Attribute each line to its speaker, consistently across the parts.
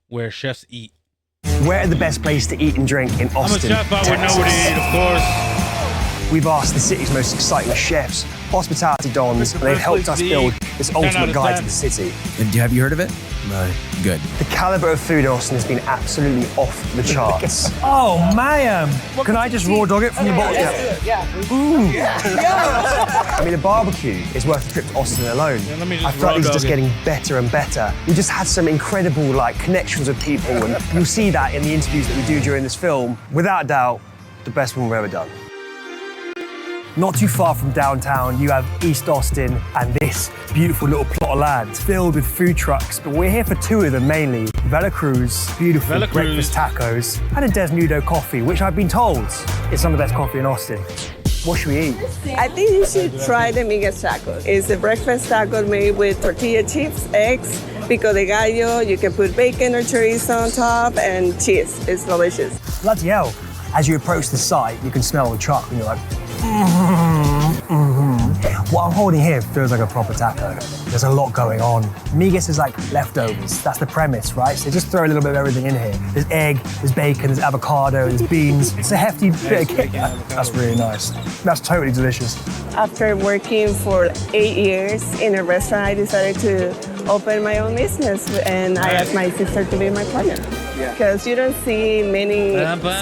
Speaker 1: where chefs eat.
Speaker 2: Where are the best places to eat and drink in Austin,
Speaker 1: I'm a chef, I would know where to eat, of course.
Speaker 2: We've asked the city's most exciting chefs, hospitality dons, and they've helped us build this ultimate guide to the city.
Speaker 3: Have you heard of it?
Speaker 2: No.
Speaker 3: Good.
Speaker 2: The caliber of food in Austin has been absolutely off the charts.
Speaker 4: Oh, man. Can I just raw dog it from the bottle?
Speaker 2: Yeah. Ooh. I mean, the barbecue is worth a trip to Austin alone.
Speaker 1: Yeah, let me
Speaker 2: I
Speaker 1: just
Speaker 2: feel like these are
Speaker 1: raw
Speaker 2: just
Speaker 1: dog it.
Speaker 2: getting better and better. We just had some incredible connections with people, and you'll see that in the interviews that we do during this film. Without doubt, the best one we've ever done. Not too far from downtown, you have East Austin and this beautiful little plot of land filled with food trucks, but we're here for two of them mainly. Vela Cruz, beautiful
Speaker 1: Vela Cruz.
Speaker 2: breakfast tacos, and a Desnudo coffee, which I've been told is some of the best coffee in Austin. What should we eat?
Speaker 5: I think you should try the Miguel's tacos. It's a breakfast taco made with tortilla chips, eggs, pico de gallo. You can put bacon or chorizo on top and cheese. It's delicious.
Speaker 2: Bloody hell. As you approach the site, you can smell the truck and you're like, What I'm holding here feels like a proper taco. There's a lot going on. Migas is like leftovers. That's the premise, right? So just throw a little bit of everything in here. There's egg, there's bacon, there's avocado, there's beans. It's a hefty bit of kit. That's really nice. That's totally delicious.
Speaker 5: After working for 8 years in a restaurant, I decided to open my own business, and I asked my sister to be my partner. Because you don't see many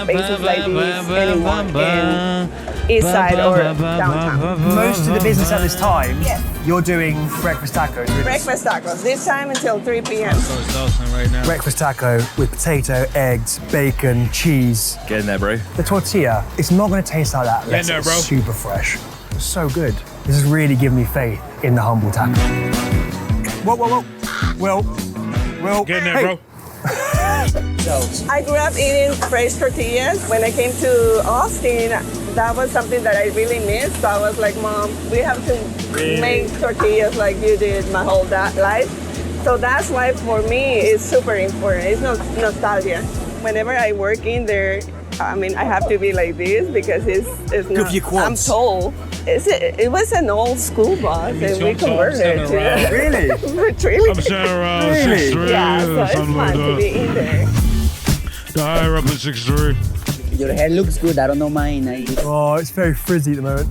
Speaker 5: spaces like these anymore in East Side or downtown.
Speaker 2: Most of the business at this time, you're doing breakfast tacos. Really.
Speaker 5: Breakfast tacos, this time until 3 p.m.
Speaker 1: So it's Dawson right now.
Speaker 2: Breakfast taco with potato, eggs, bacon, cheese.
Speaker 3: Get in there, bro.
Speaker 2: The tortilla, it's not going to taste like that unless
Speaker 1: Yeah, no,
Speaker 2: it's
Speaker 1: bro.
Speaker 2: super fresh. It's so good. This has really given me faith in the humble taco. Whoa. Well.
Speaker 1: Get in there, bro.
Speaker 5: I grew up eating fresh tortillas. When I came to Austin, that was something that I really missed. So I was like, Mom, we have to make tortillas like you did my whole life. So that's why for me it's super important. It's nostalgia. Whenever I work in there, I mean, I have to be like this because it's not.
Speaker 2: for your quads.
Speaker 5: I'm tall. It was an old school bus, and we
Speaker 1: I'm
Speaker 5: converted
Speaker 1: standing
Speaker 5: to
Speaker 1: around.
Speaker 2: Really?
Speaker 5: really.
Speaker 1: I'm standing around
Speaker 2: Really?
Speaker 1: 6'3",
Speaker 5: Yeah, so
Speaker 1: or
Speaker 5: it's
Speaker 1: something
Speaker 5: fun
Speaker 1: like
Speaker 5: to be
Speaker 1: that.
Speaker 5: in there.
Speaker 1: The higher up at 6'3".
Speaker 6: Your hair looks good. I don't know mine. I just
Speaker 2: Oh, it's very frizzy at the moment.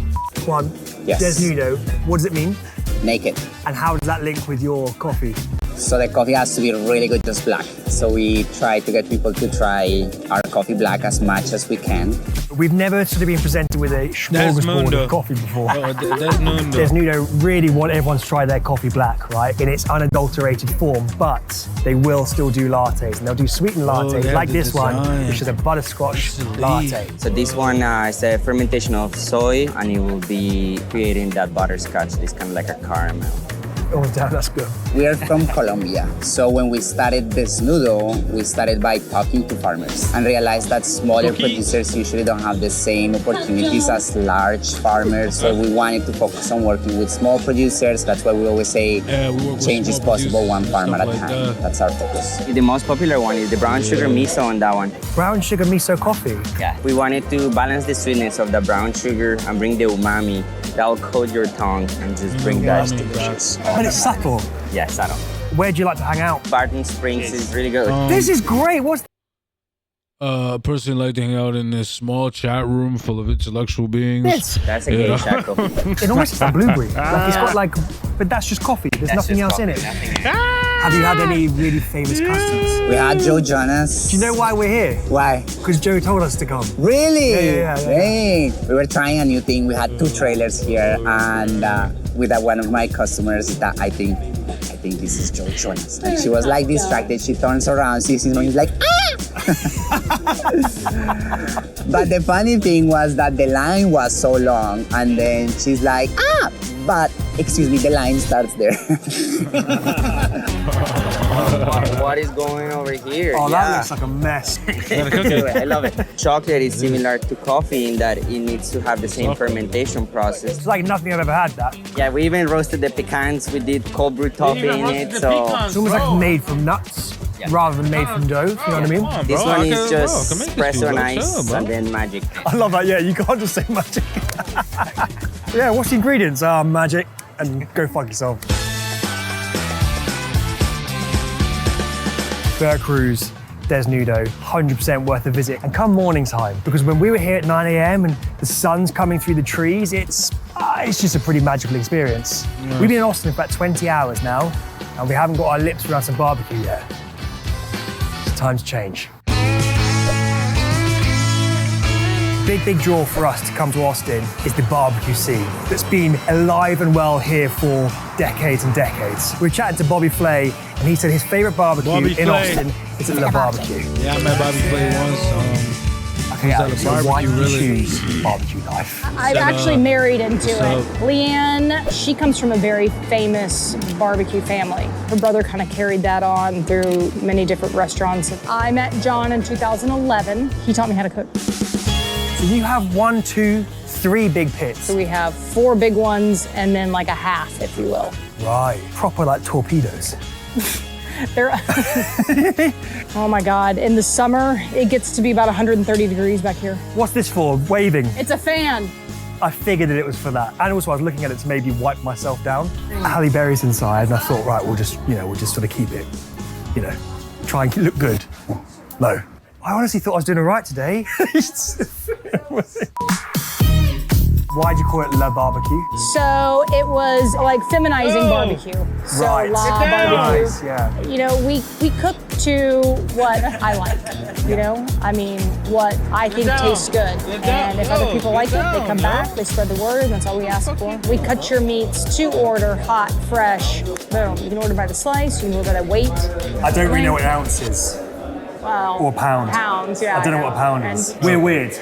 Speaker 2: One,
Speaker 6: Yes.
Speaker 2: Desnudo, what does it mean?
Speaker 6: naked.
Speaker 2: And how does that link with your coffee?
Speaker 6: So the coffee has to be really good, just black. So we try to get people to try our coffee black as much as we can.
Speaker 2: We've never sort of been presented with a smorgasbord
Speaker 1: Desmundo.
Speaker 2: of coffee before.
Speaker 1: Oh, that's noon though.
Speaker 2: Desnudo really want everyone to try their coffee black, right? In its unadulterated form, but they will still do lattes. And they'll do sweetened lattes
Speaker 1: they have
Speaker 2: like
Speaker 1: the
Speaker 2: this one,
Speaker 1: design.
Speaker 2: which is a butterscotch latte.
Speaker 7: So this one is a fermentation of soy, and it will be creating that butterscotch, this kind of like a caramel.
Speaker 2: Oh, damn, that's good.
Speaker 6: We are from Colombia. So when we started Desnudo, we started by talking to farmers and realized that smaller producers usually don't have the same opportunities as large farmers. So we wanted to focus on working with small producers. That's why we always say
Speaker 1: We work with
Speaker 6: change is
Speaker 1: small
Speaker 6: possible one
Speaker 1: producers,
Speaker 6: farm at a
Speaker 1: stuff like
Speaker 6: time.
Speaker 1: that.
Speaker 6: That's our focus.
Speaker 7: The most popular one is the brown sugar miso on that one.
Speaker 2: Brown sugar miso coffee.
Speaker 7: Yeah. We wanted to balance the sweetness of the brown sugar and bring the umami that will coat your tongue and just bring that delicious.
Speaker 2: But it's subtle.
Speaker 7: Yes, I know.
Speaker 2: Where do you like to hang out?
Speaker 7: Barton Springs is really good.
Speaker 2: This is great. What's
Speaker 1: A person like to hang out in this small chat room full of intellectual beings.
Speaker 2: this?
Speaker 7: That's a gay shack coffee.
Speaker 2: It almost tastes like blueberry. Like it's got like, but that's just coffee. There's
Speaker 7: That's
Speaker 2: nothing
Speaker 7: just
Speaker 2: else in
Speaker 7: coffee,
Speaker 2: it.
Speaker 7: nothing else.
Speaker 2: Have you had any really famous customers?
Speaker 6: We had Joe Jonas.
Speaker 2: Do you know why we're here?
Speaker 6: Why?
Speaker 2: Because Joe told us to come.
Speaker 6: Really?
Speaker 2: Yeah.
Speaker 6: Great. We were trying a new thing. We had 2 trailers here, and with one of my customers that I think this is Joe Jonas. And she was like distracted. She turns around, sees him, and he's like, ah! But the funny thing was that the line was so long, and then she's like, ah! But, excuse me, the line starts there.
Speaker 7: What is going over here?
Speaker 2: Oh, that looks like a mess.
Speaker 7: I love it. Chocolate is similar to coffee in that it needs to have the same fermentation process.
Speaker 2: It's like nothing I've ever had, that.
Speaker 7: Yeah, we even roasted the pecans. We did cold brew toffee in it. So
Speaker 2: It's almost like made from nuts rather than made from dough, you know what I mean?
Speaker 7: this one is just espresso and ice and then magic.
Speaker 2: I love that, yeah, you can't just say magic. Yeah, what's the ingredients? Magic, and go fuck yourself. Cruz, Desnudo, 100% worth a visit. And come morning time, because when we were here at 9 a.m. and the sun's coming through the trees, it's just a pretty magical experience.
Speaker 1: Nice.
Speaker 2: We've been in Austin for about 20 hours now, and we haven't got our lips around some barbecue yet. It's time to change. Big draw for us to come to Austin is the barbecue scene that's been alive and well here for decades and decades. We were chatting to Bobby Flay, and he said his favorite barbecue
Speaker 1: Bobby
Speaker 2: in
Speaker 1: Flay.
Speaker 2: Austin is at La Barbecue.
Speaker 1: Yeah, I met Bobby Flay once.
Speaker 2: Okay,
Speaker 1: Is that
Speaker 2: Alex,
Speaker 1: a
Speaker 2: so why
Speaker 1: barbecue,
Speaker 2: did you
Speaker 1: really?
Speaker 2: choose barbecue life?
Speaker 3: I've actually married into
Speaker 1: what's
Speaker 3: it.
Speaker 1: up?
Speaker 3: Leanne, she comes from a very famous barbecue family. Her brother kind of carried that on through many different restaurants. I met John in 2011. He taught me how to cook.
Speaker 2: So you have 1, 2, 3 big pits.
Speaker 3: So we have 4 big ones and then like a half, if you will.
Speaker 2: Right, proper like torpedoes.
Speaker 3: They're oh my God. In the summer, it gets to be about 130 degrees back here.
Speaker 2: What's this for? Waving.
Speaker 3: It's a fan.
Speaker 2: I figured that it was for that. And also I was looking at it to maybe wipe myself down. Halle Berry's inside, and I thought, right, we'll just sort of keep it, try and look good. No. I honestly thought I was doing all right today. Why'd you call it La Barbecue?
Speaker 3: So it was like feminizing barbecue. So
Speaker 2: Right.
Speaker 3: La Barbecue.
Speaker 2: Nice, yeah.
Speaker 3: You know, we cook to what I like, I mean, what I think tastes good. And if other people like it, they come back, they spread the word, and that's all we ask for. We cut your meats to order, hot, fresh, boom. You can order by the slice, you can order by the weight.
Speaker 2: I don't really know what an ounce is.
Speaker 3: Wow.
Speaker 2: Or pound.
Speaker 3: Pounds, yeah.
Speaker 2: I don't know what a pound
Speaker 3: And
Speaker 2: is. We're weird.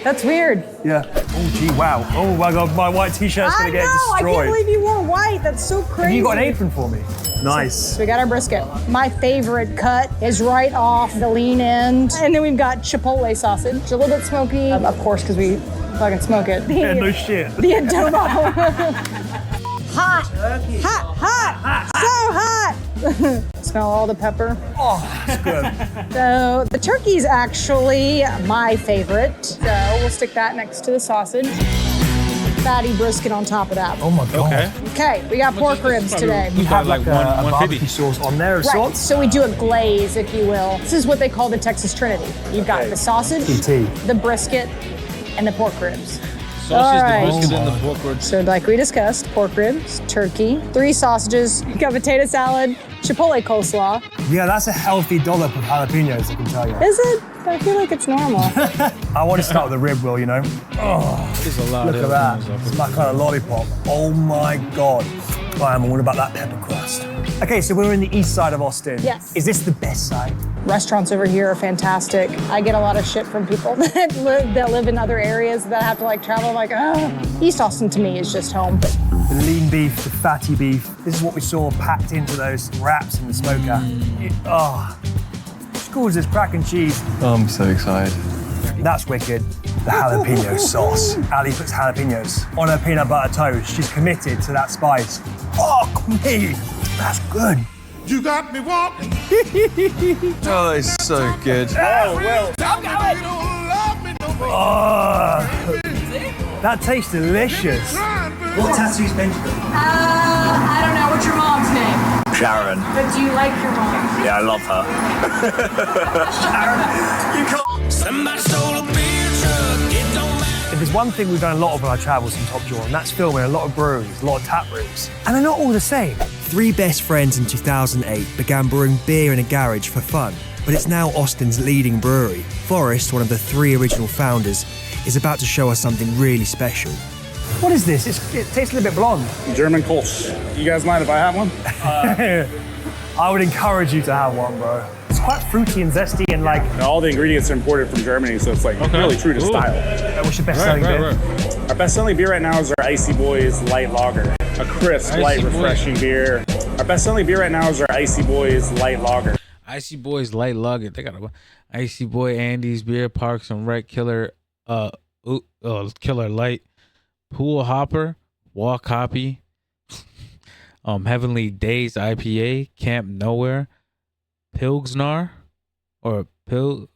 Speaker 3: That's weird.
Speaker 2: Yeah. Oh, gee, wow. Oh, my God, my white t-shirt's
Speaker 3: I
Speaker 2: gonna get
Speaker 3: know, I
Speaker 2: destroyed.
Speaker 3: can't believe you wore white. That's so crazy.
Speaker 2: Have you got an apron for me? Nice.
Speaker 3: So we got our brisket. My favorite cut is right off the lean end. And then we've got Chipotle sausage. It's a little bit smoky, of course, because we fucking smoke it.
Speaker 2: Yeah, no shit.
Speaker 3: The adobo. Hot, hot, so hot. Smell all the pepper.
Speaker 2: Oh, it's good.
Speaker 3: So the turkey's actually my favorite. So we'll stick that next to the sausage. Fatty brisket on top of that.
Speaker 2: Oh my God.
Speaker 1: Okay.
Speaker 3: Okay, we got pork ribs today.
Speaker 2: You have like a
Speaker 1: 150.
Speaker 2: barbecue sauce on there of
Speaker 3: Right,
Speaker 2: sorts?
Speaker 3: so we do a glaze, if you will. This is what they call the Texas Trinity. You've got the sausage,
Speaker 2: PT.
Speaker 3: the brisket, and the pork ribs.
Speaker 1: Sausage,
Speaker 3: All right.
Speaker 1: the brisket, and the pork ribs.
Speaker 3: So like we discussed, pork ribs, turkey, 3 sausages, you got potato salad, Chipotle coleslaw.
Speaker 2: Yeah, that's a healthy dollop of jalapenos, I can tell you.
Speaker 3: Is it? I feel like it's normal.
Speaker 2: I want to start with the rib roll,
Speaker 1: There's a lot
Speaker 2: Look
Speaker 1: of
Speaker 2: at that.
Speaker 1: things.
Speaker 2: It's my kind of lollipop. Oh my God. I am all about that pepper crust. Okay, so we're in the east side of Austin.
Speaker 3: Yes.
Speaker 2: Is this the best side?
Speaker 3: Restaurants over here are fantastic. I get a lot of shit from people that live in other areas that have to like travel. Like, East Austin to me is just home.
Speaker 2: The lean beef, the fatty beef. This is what we saw packed into those wraps in the smoker. Schools this crack and cheese.
Speaker 8: Oh, I'm so excited.
Speaker 2: That's wicked. The jalapeno sauce. Ali puts jalapenos on her peanut butter toast. She's committed to that spice. Fuck me. That's good.
Speaker 9: You got me walking.
Speaker 8: Oh, it's so good.
Speaker 2: That tastes delicious. What tattoo's Benjamin?
Speaker 3: I don't know. What's your mom's name?
Speaker 9: Sharon.
Speaker 3: But do you like your mom?
Speaker 9: Yeah, I love her.
Speaker 10: Somebody stole a beer truck, it don't matter.
Speaker 2: If there's one thing we've done a lot of on our travels in Top Drawer, and that's filming a lot of breweries, a lot of tap rooms. And they're not all the same. 3 best friends in 2008 began brewing beer in a garage for fun, but it's now Austin's leading brewery. Forrest, one of the 3 original founders, is about to show us something really special. What is this? It tastes a little bit blonde.
Speaker 11: German Kolsch. You guys mind if I have one?
Speaker 2: I would encourage you to have one, bro. It's quite fruity and zesty and like...
Speaker 11: All the ingredients are imported from Germany, so it's like really true to style.
Speaker 2: What's your best-selling beer?
Speaker 11: Our best-selling beer right now is our Icy Boys Light Lager. A crisp, light, refreshing beer. Our best-selling beer right now is our Icy Boys Light Lager.
Speaker 1: Icy Boys Light Lager. They got a Icy Boy, Andy's Beer, Parks and Rec, Killer Light, Pool Hopper, Walk Hoppy, Heavenly Days IPA, Camp Nowhere, Pilsnar, or Pilsgnar,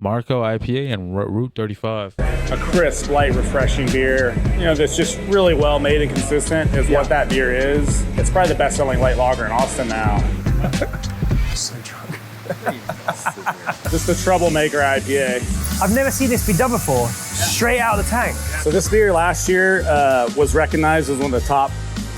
Speaker 1: Marco IPA and Route 35.
Speaker 11: A crisp, light, refreshing beer, you know, that's just really well made and consistent is what that beer is. It's probably the best-selling light lager in Austin now.
Speaker 2: So drunk.
Speaker 11: Just the Troublemaker IPA.
Speaker 2: I've never seen this be done before. Straight out of the tank.
Speaker 11: So this beer last year was recognized as one of the top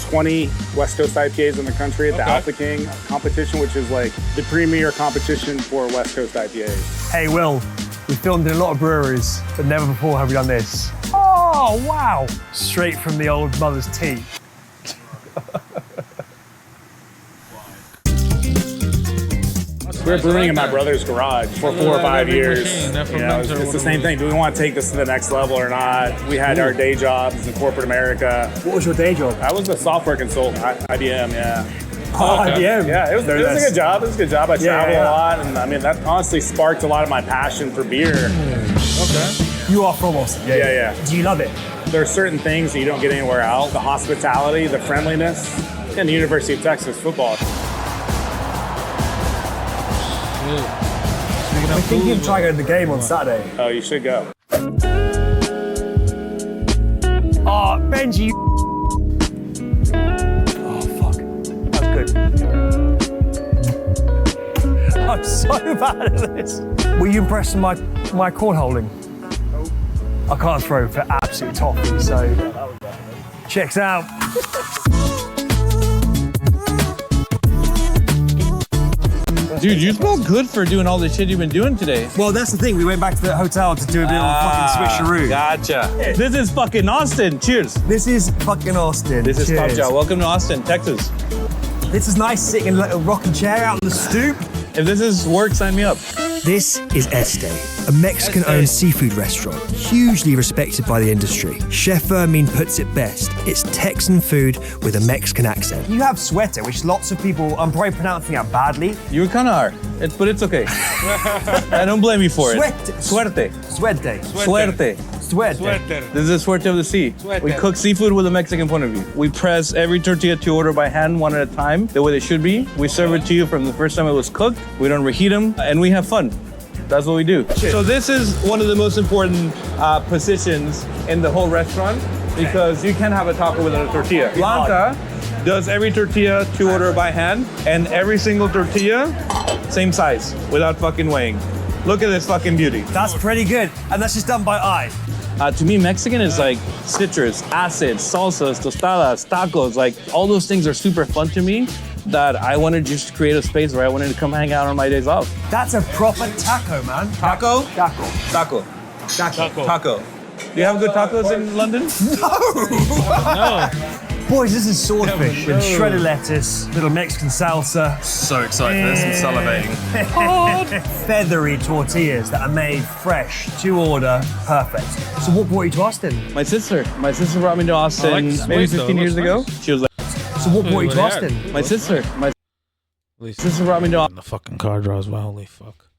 Speaker 11: 20 West Coast IPAs in the country at the Alpha King competition, which is like the premier competition for West Coast IPAs.
Speaker 2: Hey, Will, we filmed in a lot of breweries, but never before have we done this. Oh, wow. Straight from the old mother's teeth.
Speaker 11: We were brewing in my brother's garage for 4 or 5 years. You know, it's the same thing. Do we want to take this to the next level or not? We had our day jobs in corporate America.
Speaker 2: What was your day job?
Speaker 11: I was a software consultant, IBM, yeah.
Speaker 2: Oh, IBM?
Speaker 11: Yeah, it was a good job. It was a good job. I traveled a lot, and I mean, that honestly sparked a lot of my passion for beer.
Speaker 2: Okay. You are from Austin?
Speaker 11: Yeah.
Speaker 2: Do you love it?
Speaker 11: There are certain things that you don't get anywhere else. The hospitality, the friendliness, and the University of Texas football.
Speaker 2: I'm thinking of trying to go to the game on Saturday.
Speaker 11: Oh, you should go.
Speaker 2: Oh, Benji. Oh, fuck. That's good. I'm so bad at this. Were you impressed with my corn holding? Nope. I can't throw for absolute toffee, so checks out.
Speaker 12: Dude, you smell good for doing all the shit you've been doing today.
Speaker 2: Well, that's the thing. We went back to the hotel to do a bit of a fucking switcheroo.
Speaker 12: Gotcha. This is fucking Austin. Cheers.
Speaker 2: This is fucking Austin.
Speaker 12: This is
Speaker 2: Cheers.
Speaker 12: Top Jaw. Welcome to Austin, Texas.
Speaker 2: This is nice sitting in a rocking chair out on the stoop.
Speaker 12: If this is work, sign me up.
Speaker 2: This is Este, a Mexican-owned seafood restaurant, hugely respected by the industry. Chef Fermin puts it best. It's Texan food with a Mexican accent. You have suerte, which lots of people, I'm probably pronouncing that badly.
Speaker 12: You kind of are, but it's okay. I don't blame you for it. Suerte.
Speaker 2: Suerte.
Speaker 12: Suerte.
Speaker 2: Suerte.
Speaker 12: This is Suerte of the Sea. We cook seafood with a Mexican point of view. We press every tortilla to order by hand, one at a time, the way they should be. We serve it to you from the first time it was cooked. We don't reheat them, and we have fun. That's what we do. So this is one of the most important positions in the whole restaurant because you can't have a taco without a tortilla. Blanca does every tortilla to order by hand, and every single tortilla, same size, without fucking weighing. Look at this fucking beauty.
Speaker 2: That's pretty good, and that's just done by eye.
Speaker 12: To me, Mexican is like citrus, acid, salsas, tostadas, tacos. Like all those things are super fun to me. That I wanted just to create a space where I wanted to come hang out on my days off.
Speaker 2: That's a proper taco, man.
Speaker 12: Taco?
Speaker 2: Taco.
Speaker 12: Taco.
Speaker 2: Taco.
Speaker 12: Taco. Do you have good tacos in London?
Speaker 2: No. Boys, this is swordfish and shredded lettuce, little Mexican salsa.
Speaker 8: So excited for this and salivating.
Speaker 2: Feathery tortillas that are made fresh, to order, perfect. So what brought you to Austin?
Speaker 12: My sister. My sister brought me to Austin maybe 15 years ago. She was like,
Speaker 2: so what brought you to Austin?
Speaker 12: My sister. My sister brought me to Austin.
Speaker 1: The fucking car drives by. Holy fuck!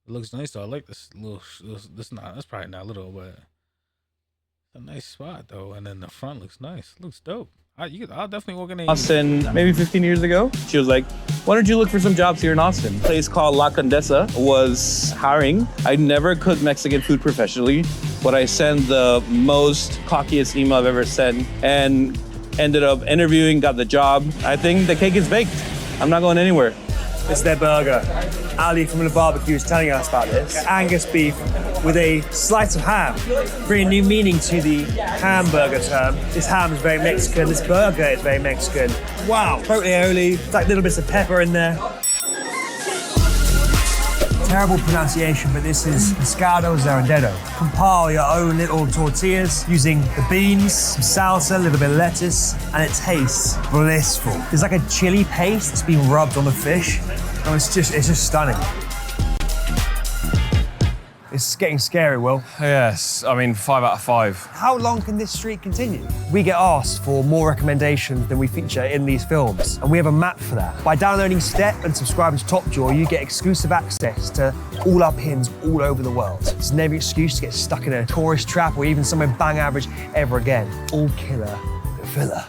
Speaker 1: It looks nice though. I like this little. That's probably not little, but it's a nice spot though. And then the front looks nice. It looks dope. I'll definitely walk in there.
Speaker 12: Austin maybe 15 years ago. She was like, why don't you look for some jobs here in Austin? A place called La Condesa was hiring. I never cooked Mexican food professionally, but I sent the most cockiest email I've ever sent and ended up interviewing, got the job. I think the cake is baked. I'm not going anywhere.
Speaker 2: It's their burger. Ali from the barbecue is telling us about this. Angus beef with a slice of ham, bringing new meaning to the hamburger term. This ham is very Mexican. This burger is very Mexican. Wow. Chipotle aioli, it's like little bits of pepper in there. Terrible pronunciation, but this is pescado zarandero. Compile your own little tortillas using the beans, some salsa, a little bit of lettuce, and it tastes blissful. There's like a chili paste that's been rubbed on the fish. And it's just stunning. It's getting scary, Will.
Speaker 8: Yes, I mean 5 out of 5.
Speaker 2: How long can this streak continue? We get asked for more recommendations than we feature in these films, and we have a map for that. By downloading Step and subscribing to Top Jaw, you get exclusive access to all our pins all over the world. There's never an excuse to get stuck in a tourist trap or even somewhere bang average ever again. All killer filler.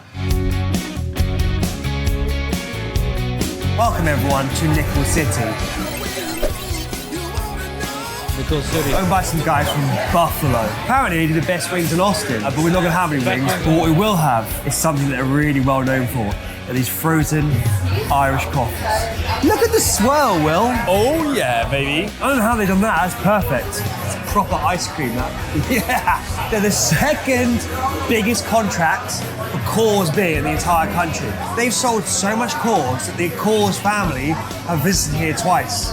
Speaker 2: Welcome everyone to Nickel City.
Speaker 1: Nickel City.
Speaker 2: Owned by some guys from Buffalo. Apparently they do the best wings in Austin, but we're not gonna have any wings. But what we will have is something that they're really well known for. Are these frozen Irish coffees. Look at the swirl, Will.
Speaker 12: Oh yeah, baby.
Speaker 2: I don't know how they've done that. That's perfect. It's proper ice cream, that. Yeah. They're the second biggest contract for Coors beer in the entire country. They've sold so much Coors that the Coors family have visited here twice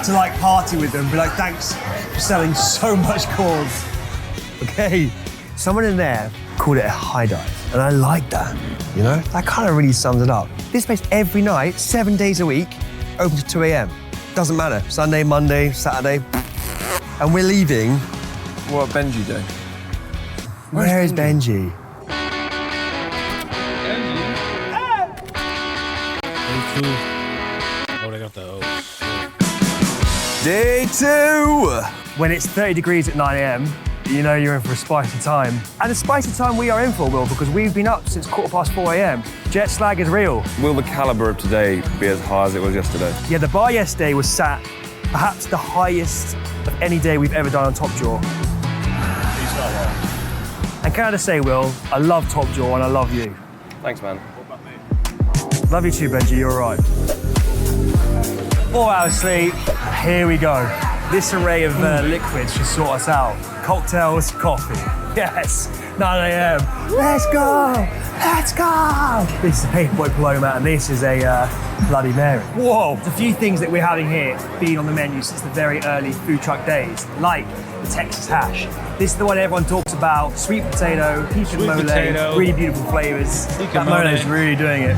Speaker 2: to like party with them, be like, thanks for selling so much Coors. Okay, someone in there called it a high dive, and I like that, you know? That kind of really sums it up. This place every night, 7 days a week, open to 2 a.m. Doesn't matter, Sunday, Monday, Saturday, and we're leaving.
Speaker 8: What Benji do?
Speaker 2: Where is Benji?
Speaker 1: Oh, they got the
Speaker 2: Day 2! When it's 30 degrees at 9 a.m., you know you're in for a spicy time. And a spicy time we are in for, Will, because we've been up since 4:15 a.m. Jet lag is real.
Speaker 8: Will the caliber of today be as high as it was yesterday?
Speaker 2: Yeah, the bar yesterday was sat perhaps the highest of any day we've ever done on Top Jaw. And can I just say, Will, I love Top Jaw and I love you.
Speaker 8: Thanks, man.
Speaker 2: Love you too, Benji, you're all right. 4 hours sleep, here we go. This array of liquids should sort us out. Cocktails, coffee. Yes, 9 a.m. Let's go! Let's go! This is a Paperboy Paloma and this is a Bloody Mary. Whoa! There's a few things that we're having here been on the menu since the very early food truck days, like the Texas hash. This is the one everyone talks about. Sweet potato, peach and mole, really beautiful flavors. That mole is really doing it.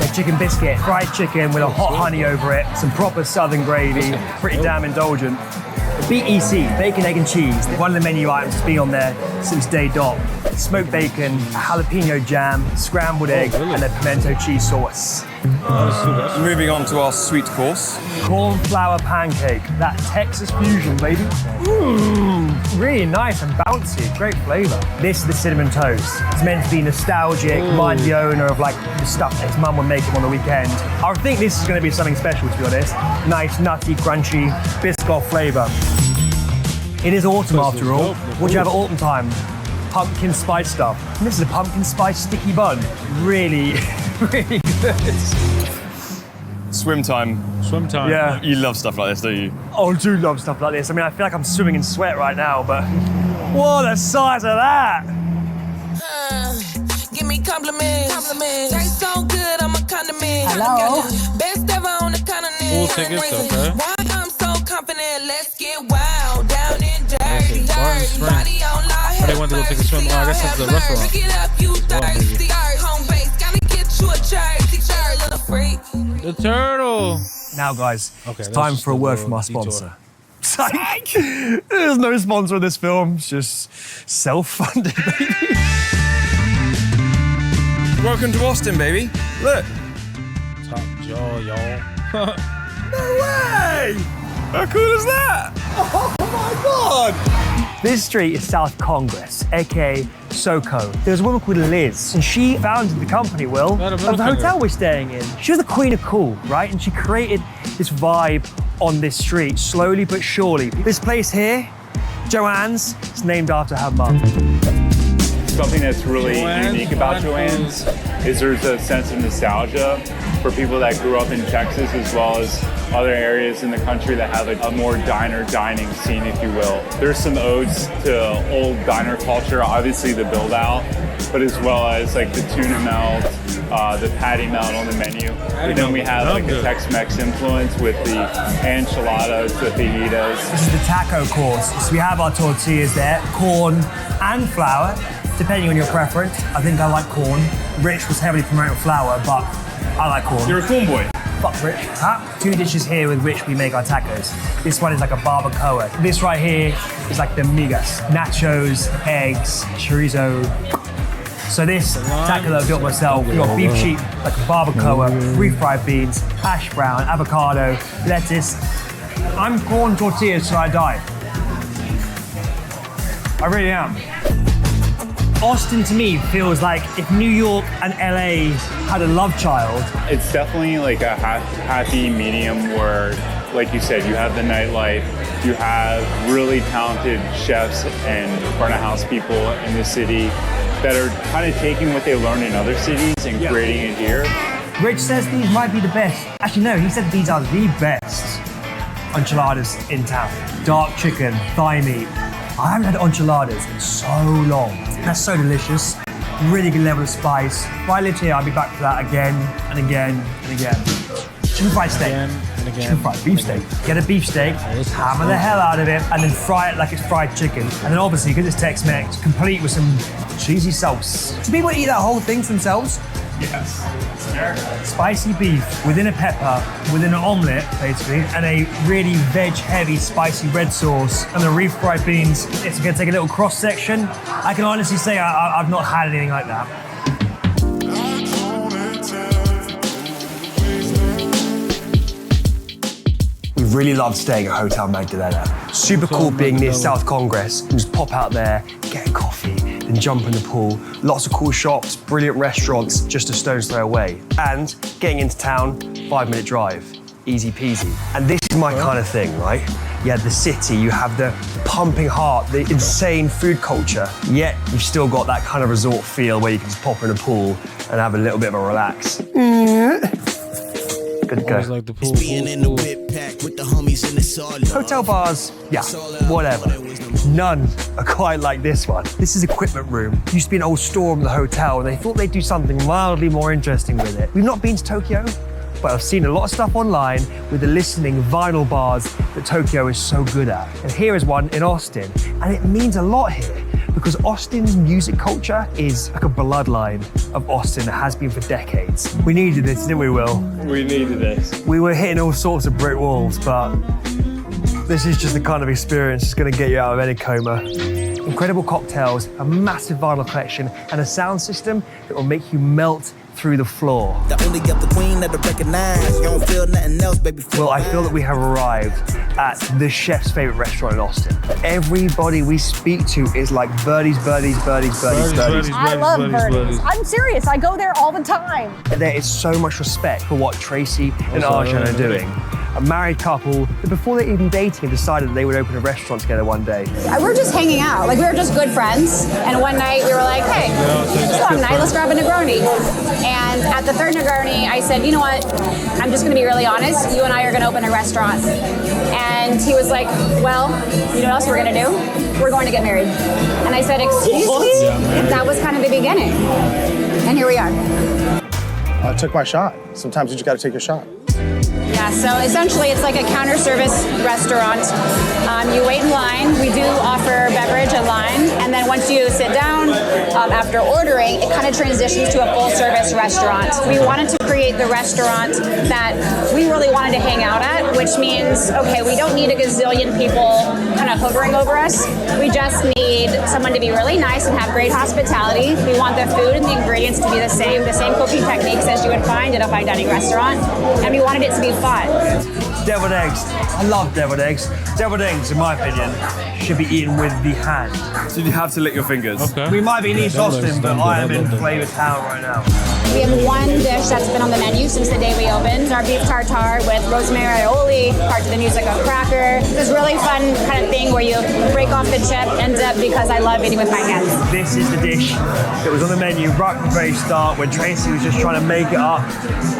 Speaker 2: A chicken biscuit, fried chicken with a hot honey over it, some proper southern gravy, pretty damn indulgent. BEC, bacon, egg and cheese. One of the menu items has been on there since day dot. Smoked bacon, jalapeno jam, scrambled egg, and a pimento cheese sauce.
Speaker 8: Moving on to our sweet course.
Speaker 2: Corn flour pancake, that Texas fusion, baby. Really nice and bouncy, great flavor. This is the cinnamon toast. It's meant to be nostalgic, remind the owner of like the stuff that his mum would make him on the weekend. I think this is going to be something special, to be honest. Nice, nutty, crunchy, Biscoff flavor. It is autumn after all. What do you have at autumn time? Pumpkin spice stuff. And this is a pumpkin spice sticky bun. Really, really good.
Speaker 8: Swim time.
Speaker 1: Swim time.
Speaker 2: Yeah.
Speaker 8: You love stuff like this, don't you?
Speaker 2: Oh, I do love stuff like this. I mean, I feel like I'm swimming in sweat right now, but whoa, the size of that!
Speaker 10: Give me compliments. Taste so good, I'm a condiment.
Speaker 3: Hello?
Speaker 10: Best ever on the continent.
Speaker 1: Full tickets, okay.
Speaker 10: Why I'm so confident, let's get wild, down and dirty. Body on live.
Speaker 1: They want to go take a swim. Oh, I guess it's the restaurant.
Speaker 10: Get up, you thirsty. Home base, gotta get you a jersey. Little freak.
Speaker 1: The turtle.
Speaker 2: Now, guys,
Speaker 1: Okay,
Speaker 2: it's time for a word from our sponsor. Psych! There's no sponsor of this film. It's just self-funded, baby.
Speaker 8: Welcome to Austin, baby. Look.
Speaker 1: Top jaw, y'all.
Speaker 2: No way!
Speaker 8: How cool is that?
Speaker 2: Oh my God! This street is South Congress, aka SoCo. There's a woman called Liz, and she founded the company, Will, of the hotel we're staying in. She was the queen of cool, right? And she created this vibe on this street, slowly but surely. This place here, Joanne's, is named after her mum.
Speaker 11: Something that's really unique about Joanne's is there's a sense of nostalgia for people that grew up in Texas as well as other areas in the country that have a more diner dining scene, if you will. There's some odes to old diner culture, obviously the build out, but as well as like the tuna melt, the patty melt on the menu. But then we have like a Tex-Mex influence with the enchiladas, the fajitas.
Speaker 2: This is the taco course. So we have our tortillas there, corn and flour, depending on your preference. I think I like corn. Rich was heavily promoting flour, but I like corn.
Speaker 11: You're a corn boy.
Speaker 2: Fuck Rich. Huh? 2 dishes here with which we make our tacos. This one is like a barbacoa. This right here is like the migas. Nachos, eggs, chorizo. So this taco that I built myself, we got beef cheek, like a barbacoa, refried beans, hash brown, avocado, lettuce. I'm corn tortillas till I die. I really am. Austin to me feels like if New York and LA had a love child.
Speaker 11: It's definitely like a happy medium where like you said, you have the nightlife, you have really talented chefs and front of house people in the city that are kind of taking what they learned in other cities and creating it here.
Speaker 4: Rich says these might be the best. Actually, no, he said these are the best enchiladas in town. Dark chicken, thigh meat. I haven't had enchiladas in so long. That's so delicious. Really good level of spice. If I lived here, I'd be back for that again and again and again. Chicken fried steak. Chicken fried beef steak. Get a beef steak, hammer the hell out of it, and then fry it like it's fried chicken. And then obviously, because it's Tex-Mex, complete with some cheesy sauce. Do people eat that whole thing for themselves?
Speaker 11: Yes.
Speaker 4: Spicy beef within a pepper, within an omelette, basically, and a really veg-heavy spicy red sauce, and the refried beans. It's gonna take a little cross-section. I can honestly say I've not had anything like that. We really loved staying at Hotel Magdalena. Super cool being near South Congress. You just pop out there, get a coffee, then jump in the pool. Lots of cool shops, brilliant restaurants, just a stone's throw away. And getting into town, 5-minute drive. Easy peasy. And this is my kind of thing, right? You have the city, you have the pumping heart, the insane food culture, yet you've still got that kind of resort feel where you can just pop in a pool and have a little bit of a relax. Good to go.
Speaker 1: Like the pool.
Speaker 4: Hotel bars, yeah, whatever. None are quite like this one. This is equipment room. Used to be an old storeroom of the hotel, and they thought they'd do something mildly more interesting with it. We've not been to Tokyo, but I've seen a lot of stuff online with the listening vinyl bars that Tokyo is so good at. And here is one in Austin, and it means a lot here because Austin's music culture is like a bloodline of Austin that has been for decades. We needed this, didn't we, Will?
Speaker 11: We needed this.
Speaker 4: We were hitting all sorts of brick walls, but this is just the kind of experience that's going to get you out of any coma. Incredible cocktails, a massive vinyl collection, and a sound system that will make you melt through the floor. Well, I feel that we have arrived at the chef's favorite restaurant in Austin. Everybody we speak to is like birdies.
Speaker 3: I love birdies. I'm serious, I go there all the time.
Speaker 4: There is so much respect for what Tracy and Arjan are doing. A married couple that before they even dating decided that they would open a restaurant together one day.
Speaker 3: We're just hanging out, like we were just good friends. And one night we were like, hey, it's a long night, let's grab a Negroni. And at the third Negroni, I said, you know what, I'm just gonna be really honest, you and I are gonna open a restaurant. And he was like, well, you know what else we're gonna do? We're going to get married. And I said, excuse me? That was kind of the beginning. And here we are.
Speaker 13: I took my shot. Sometimes you just gotta take your shot.
Speaker 3: Yeah, so essentially it's like a counter service restaurant. You wait in line. We do offer beverage and line. And then once you sit down, after ordering, it kind of transitions to a full service restaurant. We wanted to create the restaurant that we really wanted to hang out at, which means, okay, we don't need a gazillion people kind of hovering over us. We just need someone to be really nice and have great hospitality. We want the food and the ingredients to be the same cooking techniques as you would find at a fine dining restaurant. And we wanted it to be fun.
Speaker 4: Deviled eggs. I love deviled eggs. Deviled eggs, in my opinion, should be eaten with the hand.
Speaker 8: So you have to lick your fingers.
Speaker 1: Okay.
Speaker 4: We might be in East Austin, but I am in Flavor Town right now.
Speaker 3: We have one dish that's been on the menu since the day we opened, our beef tartare with rosemary aioli, part to the music of cracker. This really fun kind of thing where you break off the chip, ends up because I love eating with my hands.
Speaker 4: This is the dish that was on the menu right from the very start when Tracy was just trying to make it up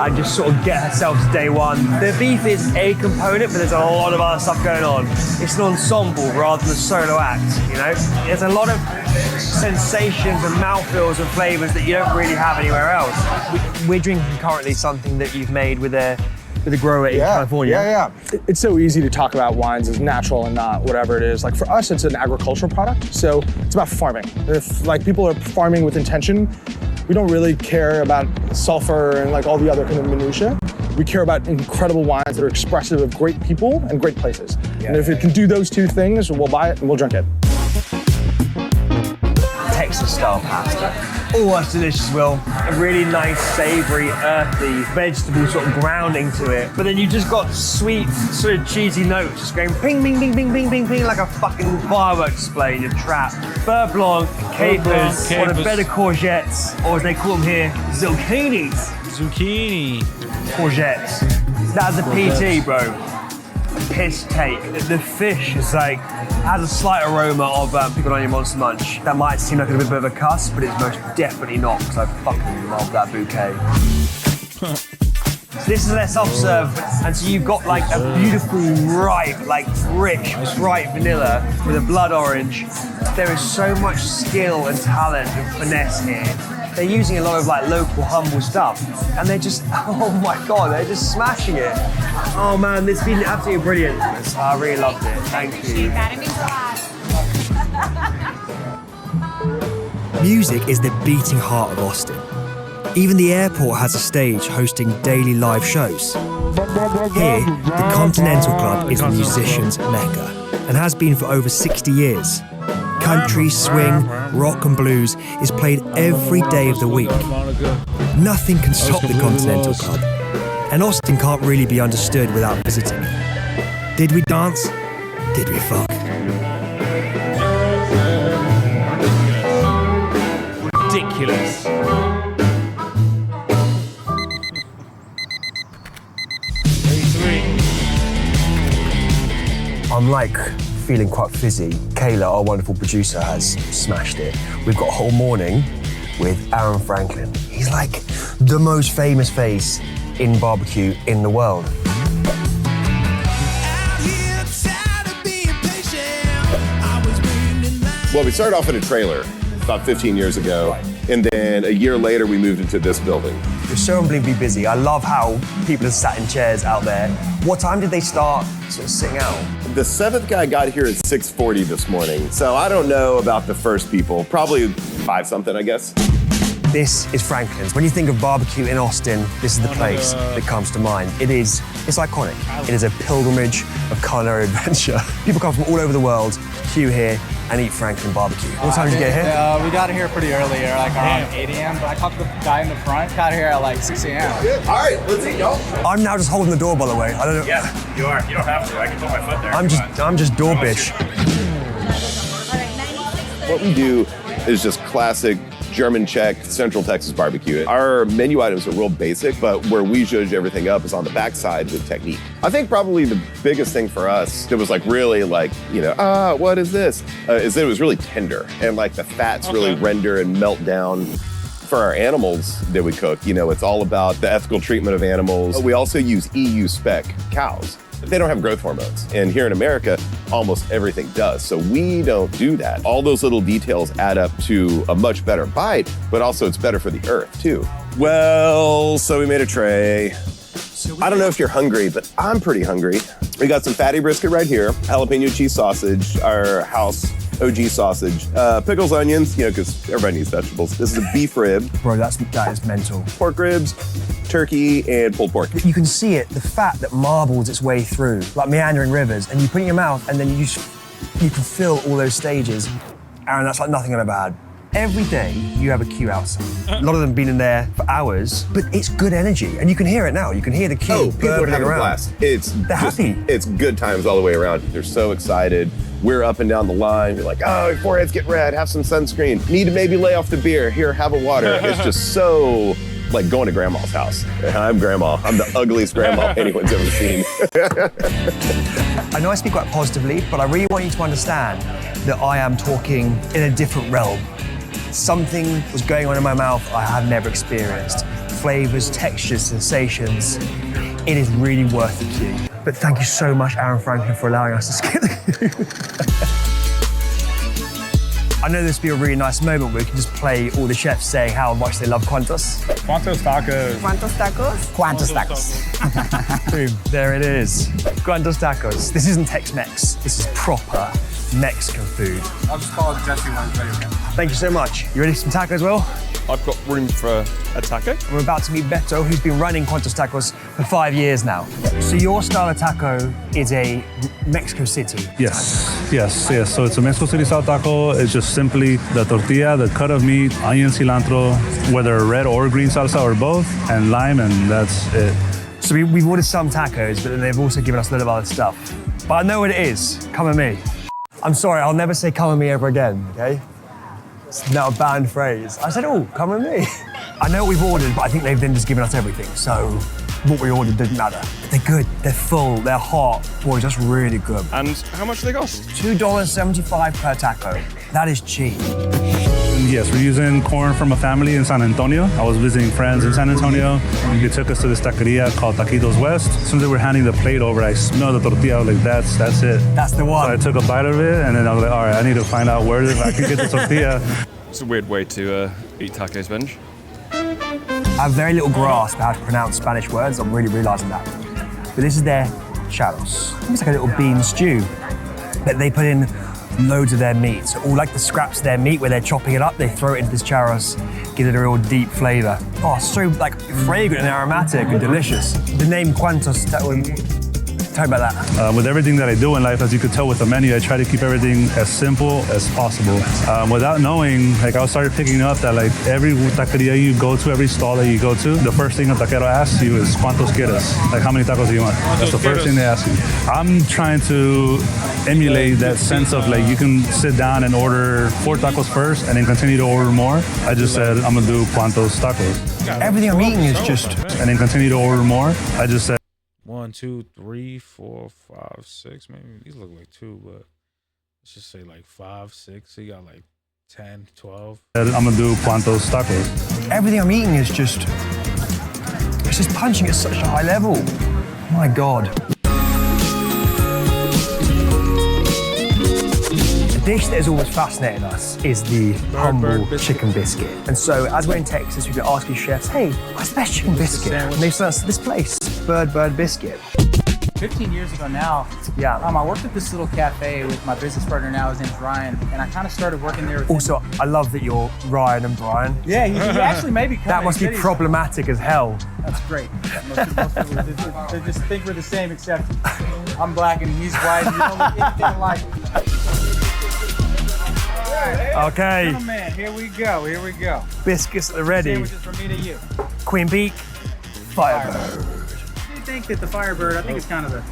Speaker 4: and just sort of get herself to day one. The beef is a component, but there's a lot of other stuff going on. It's an ensemble rather than a solo act, you know? There's a lot of sensations and mouthfeels and flavors that you don't really have anywhere else. We're drinking currently something that you've made with a grower in California.
Speaker 13: Yeah. It's so easy to talk about wines as natural and not whatever it is. Like for us, it's an agricultural product, so it's about farming. If like people are farming with intention, we don't really care about sulfur and like all the other kind of minutiae. We care about incredible wines that are expressive of great people and great places. And if it can do those two things, we'll buy it and we'll drink it.
Speaker 4: Texas-style pasta. Oh, that's delicious, Will. A really nice, savory, earthy, vegetable sort of grounding to it. But then you just got sweet, sort of cheesy notes just going ping, bing, bing, bing, bing, bing, bing, like a fucking fireworks display in your trap. Beurre blanc, capers, or the better courgettes, or as they call them here, zucchinis.
Speaker 1: Zucchini.
Speaker 4: Courgettes. That's a PT, bro.
Speaker 2: piss take. The fish is like, has a slight aroma of pickled onion monster munch. That might seem like a bit of a cuss, but it's most definitely not, because I fucking love that bouquet. So this is their soft serve, and so you've got like a beautiful, ripe, like rich, bright vanilla with a blood orange. There is so much skill and talent and finesse here. They're using a lot of like local, humble stuff, and they're just, oh my God, they're just smashing it. Oh man, this has been absolutely brilliant. I really loved it. Thank you.
Speaker 4: Music is the beating heart of Austin. Even the airport has a stage hosting daily live shows. Here, the Continental Club is the musicians' mecca and has been for over 60 years. Country, swing, rock and blues is played every day of the week. Nothing can stop the Continental Club, and Austin can't really be understood without visiting. Did we dance? Did we fuck?
Speaker 12: Ridiculous.
Speaker 2: I'm like feeling quite fizzy. Kayla, our wonderful producer, has smashed it. We've got a whole morning with Aaron Franklin. He's like the most famous face in barbecue in the world.
Speaker 14: Well, we started off in a trailer about 15 years ago, and then a year later we moved into this building.
Speaker 2: We're so unbelievably busy. I love how people have sat in chairs out there. What time did they start sort of sitting out?
Speaker 14: The seventh guy got here at 6:40 this morning, so I don't know about the first people. Probably 5 something, I guess.
Speaker 2: This is Franklin's. When you think of barbecue in Austin, this is the place that comes to mind. It's iconic. It is a pilgrimage of culinary adventure. People come from all over the world, queue here, and eat Franklin barbecue. What time did you get here?
Speaker 15: We got here pretty early, like around 8 a.m. But I talked to the guy in the front, got here at like 6 a.m.
Speaker 14: All right, let's eat, y'all.
Speaker 2: I'm now just holding the door, by the way. I don't know.
Speaker 16: Yeah, you are. You don't have to. I can put my foot there.
Speaker 2: I'm just door bitch.
Speaker 14: What we do is just classic German Czech Central Texas barbecue. Our menu items are real basic, but where we judge everything up is on the backside with technique. I think probably the biggest thing for us that was like really like, what is this? Is that it was really tender and like the fats really render and melt down. For our animals that we cook, it's all about the ethical treatment of animals. We also use EU spec cows. They don't have growth hormones. And here in America, almost everything does. So we don't do that. All those little details add up to a much better bite, but also it's better for the earth too. Well, so we made a tray. I don't know if you're hungry, but I'm pretty hungry. We got some fatty brisket right here, jalapeno cheese sausage, our house OG sausage, pickles, onions, because everybody needs vegetables. This is a beef rib.
Speaker 2: Bro, that is mental.
Speaker 14: Pork ribs, turkey, and pulled pork.
Speaker 2: You can see it, the fat that marbles its way through, like meandering rivers, and you put it in your mouth, and then you can feel all those stages. Aaron, that's like nothing I've ever had. Every day, you have a queue outside. A lot of them been in there for hours, but it's good energy, and you can hear it now. You can hear the queue.
Speaker 14: People are having a blast. They're happy. It's good times all the way around. They're so excited. We're up and down the line. You're like, oh, your forehead's getting red. Have some sunscreen. Need to maybe lay off the beer. Here, have a water. It's just so like going to grandma's house. I'm grandma. I'm the ugliest grandma anyone's ever seen.
Speaker 2: I know I speak quite positively, but I really want you to understand that I am talking in a different realm. Something was going on in my mouth I have never experienced. Flavors, textures, sensations. It is really worth the queue. But thank you so much, Aaron Franklin, for allowing us to skip the queue. I know this would be a really nice moment where we can just play all the chefs saying how much they love Cuantos.
Speaker 15: Cuantos tacos.
Speaker 5: ¿Cuántos tacos?
Speaker 3: Cuantos tacos.
Speaker 2: Boom, there it is. Cuantos tacos. This isn't Tex-Mex. This is proper Mexican food.
Speaker 15: I'll just call it Jesse One's video game.
Speaker 2: Thank you so much. You ready for some tacos, Will?
Speaker 8: I've got room for a taco.
Speaker 2: We're about to meet Beto, who's been running Cuantos Tacos for 5 years now. So your style of taco is a Mexico City.
Speaker 17: Yes. So it's a Mexico City style taco. It's just simply the tortilla, the cut of meat, onion, cilantro, whether red or green salsa or both, and lime, and that's it.
Speaker 2: So we've ordered some tacos, but then they've also given us a lot of other stuff. But I know what it is. Come with me. I'm sorry, I'll never say come with me ever again, okay? It's now a banned phrase. I said, oh, come with me. I know what we've ordered, but I think they've then just given us everything. So what we ordered didn't matter. They're good, they're full, they're hot. Boy, that's really good.
Speaker 8: And how much do they cost?
Speaker 2: $2.75 per taco. That is cheap.
Speaker 17: Yes, we're using corn from a family in San Antonio. I was visiting friends in San Antonio. They took us to this taqueria called Taquitos West. As soon as they were handing the plate over, I smelled the tortilla. I was like, that's it.
Speaker 2: That's the one.
Speaker 17: So I took a bite of it, and then I was like, all right, I need to find out where I can get the tortilla.
Speaker 8: It's a weird way to eat tacos, Benj.
Speaker 2: I have very little grasp of how to pronounce Spanish words. I'm really realizing that. But this is their charros. It's like a little bean stew. But they put in loads of their meat. So all like the scraps of their meat where they're chopping it up, they throw it into this charros, give it a real deep flavor. Oh, so like fragrant and aromatic and delicious. The name Cuantos, tell me about that.
Speaker 17: With everything that I do in life, as you could tell with the menu, I try to keep everything as simple as possible. Without knowing, like I started picking up that like every taqueria you go to, every stall that you go to, the first thing a taquero asks you is ¿cuántos quieres? Like how many tacos do you want? That's the first thing they ask you. I'm trying to emulate that sense of like you can sit down and order 4 tacos first and then continue to order more. I just said I'm gonna do ¿cuántos tacos?
Speaker 2: Everything I'm eating is just...
Speaker 17: And then continue to order more. I just said
Speaker 1: 1, 2, 3, 4, 5, 6. Maybe these look like 2, but let's just say like 5, 6. So you got like 10, 12.
Speaker 17: I'm gonna do ¿cuántos tacos?
Speaker 2: Everything I'm eating is just... It's just punching at such a high level. My God. A dish that has always fascinated us is the humble chicken biscuit. And so as we're in Texas, we can ask these chefs, hey, what's the best chicken biscuit? And they say, this place, Bird Biscuit.
Speaker 15: 15 years ago now, I worked at this little cafe with my business partner now, his name's Ryan, and I kind of started working there with
Speaker 2: Also, I love that you're Ryan and Brian.
Speaker 15: Yeah, he actually may be coming.
Speaker 2: That must be problematic as hell.
Speaker 15: That's great. Most people, they just think we're the same, except I'm black and he's white, and we don't look anything alike.
Speaker 2: Okay.
Speaker 15: Oh man, here we go.
Speaker 2: Biscuits are ready.
Speaker 15: Sandwiches from me to you.
Speaker 2: Queen Beak, Firebird.
Speaker 15: Do you think that the Firebird, I think it's kind of the,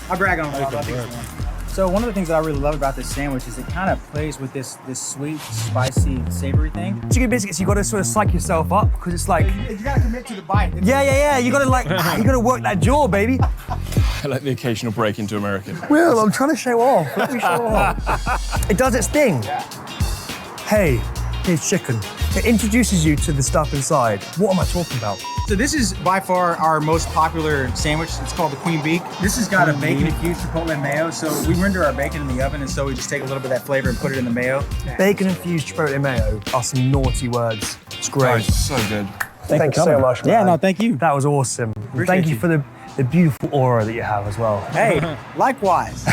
Speaker 15: I brag on it a lot, but I think it's the one. So one of the things that I really love about this sandwich is it kind of plays with this sweet, spicy, savory thing.
Speaker 2: Chicken biscuits, you gotta sort of psych yourself up because it's like...
Speaker 15: You gotta commit to the bite.
Speaker 2: Yeah. You gotta like, you gotta work that jaw, baby.
Speaker 8: I like the occasional break into American.
Speaker 2: Will, I'm trying to show off. Let me show off. It does its thing. Hey, here's chicken. It introduces you to the stuff inside. What am I talking about?
Speaker 15: So this is by far our most popular sandwich. It's called the Queen Beak. This has got a bacon-infused chipotle mayo. So we render our bacon in the oven, and so we just take a little bit of that flavor and put it in the mayo.
Speaker 2: Bacon-infused chipotle mayo are some naughty words. It's great.
Speaker 8: Oh, so good.
Speaker 2: Thank you so much, man.
Speaker 15: Yeah, no, thank you.
Speaker 2: That was awesome. Thank you for the beautiful aura that you have as well.
Speaker 15: Hey, likewise.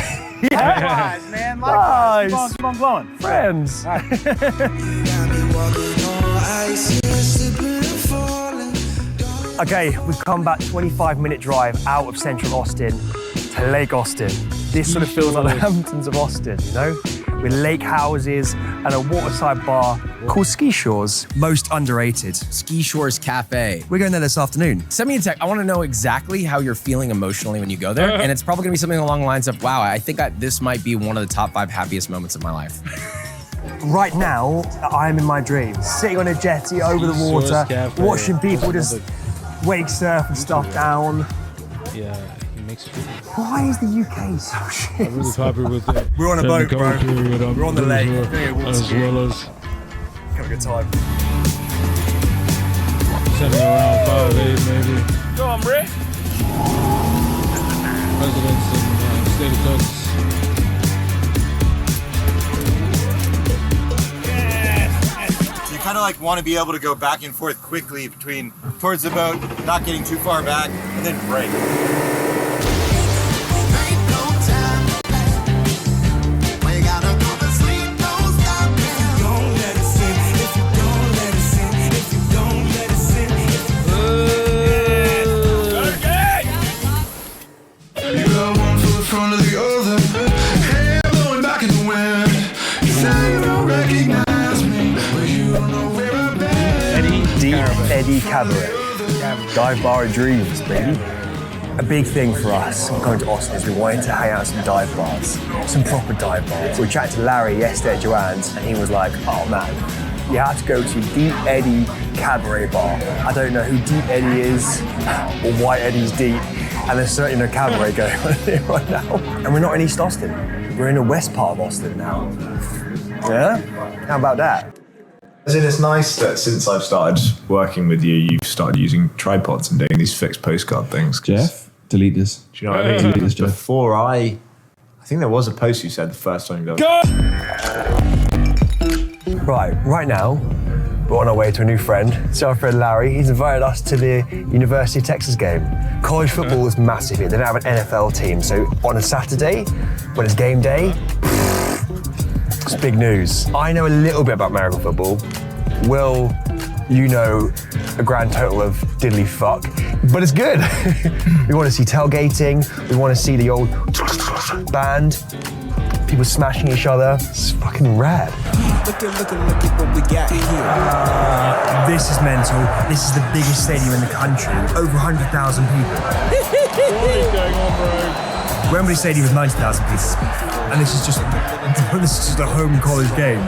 Speaker 15: Likewise, man. Likewise.
Speaker 2: Nice.
Speaker 15: Keep on glowing.
Speaker 2: Friends. Okay, we've come back 25-minute drive out of central Austin to Lake Austin. This sort of feels like the Hamptons of Austin, you know? With lake houses and a waterside bar called Ski Shores.
Speaker 18: Most underrated, Ski Shores Cafe.
Speaker 2: We're going there this afternoon.
Speaker 18: Send me a text. I want to know exactly how you're feeling emotionally when you go there. And it's probably going to be something along the lines of, wow, I think this might be one of the top 5 happiest moments of my life.
Speaker 2: Right now, I am in my dream. Sitting on a jetty over the water, watching people just wake surf and stuff down.
Speaker 1: Yeah, he makes it.
Speaker 2: Why is the UK so shit?
Speaker 1: I'm really popular with it.
Speaker 2: We're on a boat, bro. We're on the lake.
Speaker 1: As well as
Speaker 2: have a good time.
Speaker 1: Sending around 5, 8 maybe.
Speaker 8: Go on, Rick.
Speaker 1: Residents in the state of Texas.
Speaker 19: You kind of like want to be able to go back and forth quickly between towards the boat, not getting too far back, and then break.
Speaker 2: Eddie Cabaret. Dive bar of dreams, baby. A big thing for us going to Austin is we wanted to hang out at some dive bars, some proper dive bars. We chatted to Larry yesterday at Joanne's and he was like, oh man, you have to go to Deep Eddy Cabaret Bar. I don't know who Deep Eddy is or why Eddie's deep, and there's certainly no cabaret going on here right now. And we're not in East Austin. We're in the west part of Austin now. Yeah? How about that?
Speaker 20: As in, it's nice that since I've started working with you, you've started using tripods and doing these fixed postcard things.
Speaker 21: Jeff, delete this.
Speaker 20: Do you know what I mean?
Speaker 21: Delete this, Jeff.
Speaker 20: Before I think there was a post you said the first time you got.
Speaker 2: Right now, we're on our way to a new friend. It's our friend Larry. He's invited us to the University of Texas game. College football is massive here. They don't have an NFL team, so on a Saturday, when it's game day, it's big news. I know a little bit about American football. Will, you know a grand total of diddly fuck, but it's good. We want to see tailgating. We want to see the old band, people smashing each other. It's fucking rad.
Speaker 10: Look at what we got here.
Speaker 4: This is mental. This is the biggest stadium in the country. Over 100,000 people.
Speaker 1: What is going on, bro?
Speaker 4: Wembley Stadium is 90,000 people. And this is just a home college game.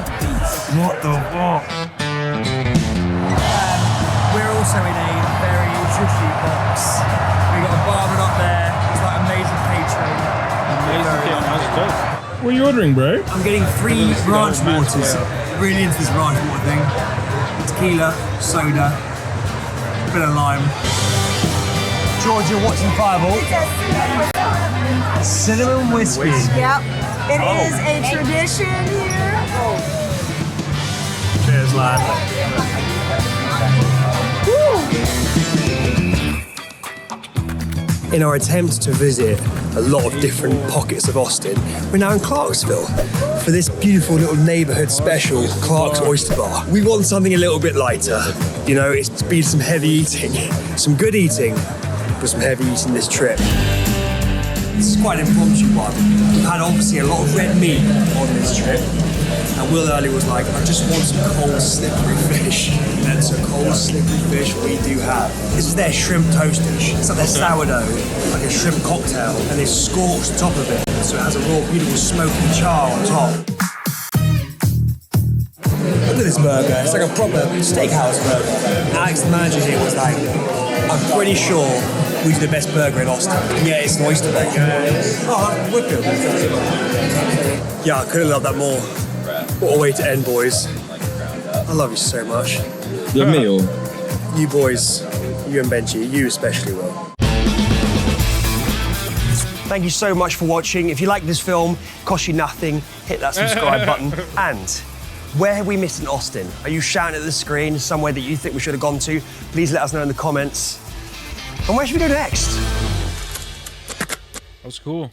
Speaker 4: What the fuck? We're also in a very zhushy box. We got a barman up there. It's like amazing catering.
Speaker 1: What are you ordering, bro?
Speaker 4: I'm getting 3 ranch waters. Really into this ranch water thing. Tequila, soda, a bit of lime. George, you're watching Fireball. Cinnamon whiskey.
Speaker 22: Yep. It is a tradition here.
Speaker 4: Cheers, lad. In our attempt to visit a lot of different pockets of Austin, we're now in Clarksville for this beautiful little neighborhood special, Clark's Oyster Bar. We want something a little bit lighter. You know, it's been some heavy eating, some good eating, but some heavy eating this trip. This is quite an impromptu one. We've had obviously a lot of red meat on this trip. And Will earlier was like, I just want some cold, slippery fish. And so cold, slippery fish we do have. This is their shrimp toast dish. It's like their sourdough, like a shrimp cocktail, and they scorch the top of it. So it has a raw, beautiful smoky char on top. Look at this burger. It's like a proper steakhouse burger. Alex, the manager here, was like, I'm pretty sure we do the best burger in Austin. Yeah, it's an oyster burger. Oh, wicked. Yeah, I could have loved that more. What a way to end, boys. I love you so much.
Speaker 21: You me or?
Speaker 2: You boys, you and Benji, you especially will. Thank you so much for watching. If you like this film, costs you nothing, hit that subscribe button. And where have we missed in Austin? Are you shouting at the screen somewhere that you think we should have gone to? Please let us know in the comments. And where should we go next?
Speaker 1: That was cool.